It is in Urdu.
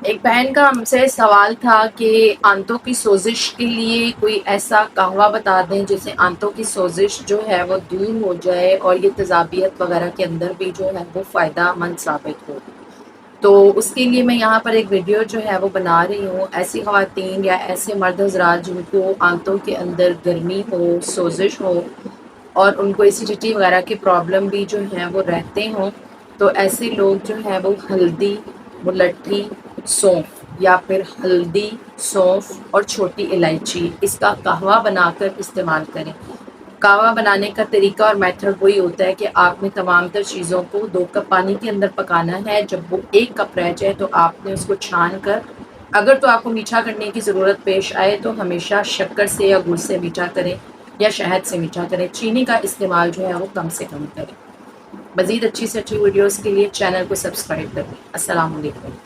ایک بہن کا ہم سے سوال تھا کہ آنتوں کی سوزش کے لیے کوئی ایسا قہوہ بتا دیں جس سے آنتوں کی سوزش جو ہے وہ دور ہو جائے اور یہ تیزابیت وغیرہ کے اندر بھی جو ہے وہ فائدہ مند ثابت ہو۔ تو اس کے لیے میں یہاں پر ایک ویڈیو جو ہے وہ بنا رہی ہوں۔ ایسی خواتین یا ایسے مرد حضرات جن کو آنتوں کے اندر گرمی ہو، سوزش ہو اور ان کو ایسیڈیٹی وغیرہ کی پرابلم بھی جو ہے وہ رہتے ہوں، تو ایسے لوگ جو ہے وہ ہلدی، ملٹھی، سونف یا پھر ہلدی، سونف اور چھوٹی الائچی اس کا قہوہ بنا کر استعمال کریں۔ قہوہ بنانے کا طریقہ اور میتھڈ وہی ہوتا ہے کہ آپ نے تمام تر چیزوں کو 2 کپ پانی کے اندر پکانا ہے۔ جب وہ 1 کپ رہ جائے تو آپ نے اس کو چھان کر، اگر تو آپ کو میٹھا کرنے کی ضرورت پیش آئے تو ہمیشہ شکر سے یا گڑ سے میٹھا کریں یا شہد سے میٹھا کریں، چینی کا استعمال جو ہے وہ کم سے کم کریں۔ مزید اچھی سے اچھی ویڈیوز کے لیے چینل کو سبسکرائب کریں۔ السلام علیکم۔